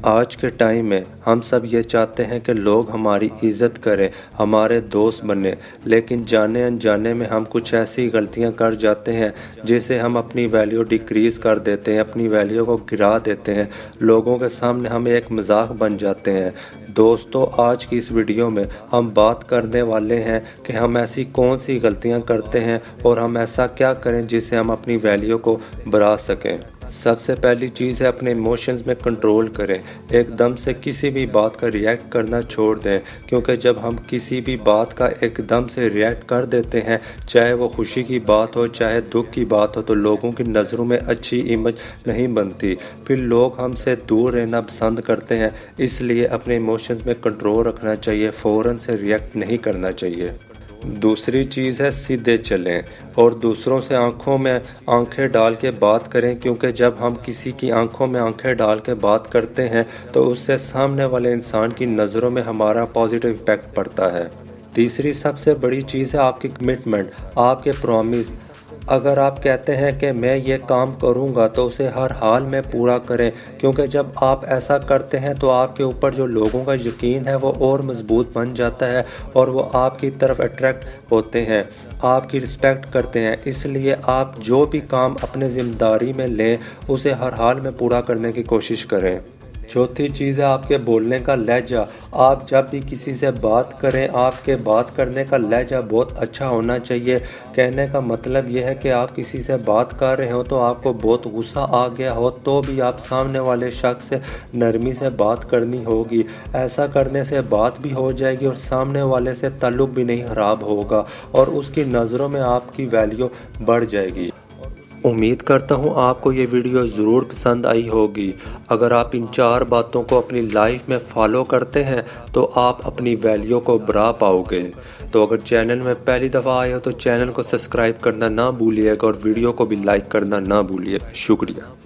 آج کے ٹائم میں ہم سب یہ چاہتے ہیں کہ لوگ ہماری عزت کریں، ہمارے دوست بنیں، لیکن جانے انجانے میں ہم کچھ ایسی غلطیاں کر جاتے ہیں جس سے ہم اپنی ویلیو ڈیکریز کر دیتے ہیں، اپنی ویلیو کو گرا دیتے ہیں، لوگوں کے سامنے ہم ایک مذاق بن جاتے ہیں۔ دوستو، آج کی اس ویڈیو میں ہم بات کرنے والے ہیں کہ ہم ایسی کون سی غلطیاں کرتے ہیں اور ہم ایسا کیا کریں جس سے ہم اپنی ویلیو کو بڑھا سکیں۔ سب سے پہلی چیز ہے اپنے ایموشنز میں کنٹرول کریں، ایک دم سے کسی بھی بات کا ریئیکٹ کرنا چھوڑ دیں، کیونکہ جب ہم کسی بھی بات کا ایک دم سے ریئیکٹ کر دیتے ہیں، چاہے وہ خوشی کی بات ہو چاہے دکھ کی بات ہو، تو لوگوں کی نظروں میں اچھی امیج نہیں بنتی، پھر لوگ ہم سے دور رہنا پسند کرتے ہیں۔ اس لیے اپنے ایموشنز میں کنٹرول رکھنا چاہیے، فوراً سے ریئیکٹ نہیں کرنا چاہیے۔ دوسری چیز ہے سیدھے چلیں اور دوسروں سے آنکھوں میں آنکھیں ڈال کے بات کریں، کیونکہ جب ہم کسی کی آنکھوں میں آنکھیں ڈال کے بات کرتے ہیں تو اس سے سامنے والے انسان کی نظروں میں ہمارا پازیٹیو امپیکٹ پڑتا ہے۔ تیسری سب سے بڑی چیز ہے آپ کی کمٹمنٹ، آپ کے پرومس۔ اگر آپ کہتے ہیں کہ میں یہ کام کروں گا تو اسے ہر حال میں پورا کریں، کیونکہ جب آپ ایسا کرتے ہیں تو آپ کے اوپر جو لوگوں کا یقین ہے وہ اور مضبوط بن جاتا ہے اور وہ آپ کی طرف اٹریکٹ ہوتے ہیں، آپ کی رسپیکٹ کرتے ہیں۔ اس لیے آپ جو بھی کام اپنے ذمہ داری میں لیں اسے ہر حال میں پورا کرنے کی کوشش کریں۔ چوتھی چیز ہے آپ کے بولنے کا لہجہ۔ آپ جب بھی کسی سے بات کریں، آپ کے بات کرنے کا لہجہ بہت اچھا ہونا چاہیے۔ کہنے کا مطلب یہ ہے کہ آپ کسی سے بات کر رہے ہو تو آپ کو بہت غصہ آ گیا ہو تو بھی آپ سامنے والے شخص سے نرمی سے بات کرنی ہوگی۔ ایسا کرنے سے بات بھی ہو جائے گی اور سامنے والے سے تعلق بھی نہیں خراب ہوگا اور اس کی نظروں میں آپ کی ویلیو بڑھ جائے گی۔ امید کرتا ہوں آپ کو یہ ویڈیو ضرور پسند آئی ہوگی۔ اگر آپ ان 4 باتوں کو اپنی لائف میں فالو کرتے ہیں تو آپ اپنی ویلیو کو بڑھا پاؤ گے۔ تو اگر چینل میں پہلی دفعہ آئے ہو تو چینل کو سبسکرائب کرنا نہ بھولیے گا اور ویڈیو کو بھی لائک کرنا نہ بھولیے گا۔ شکریہ۔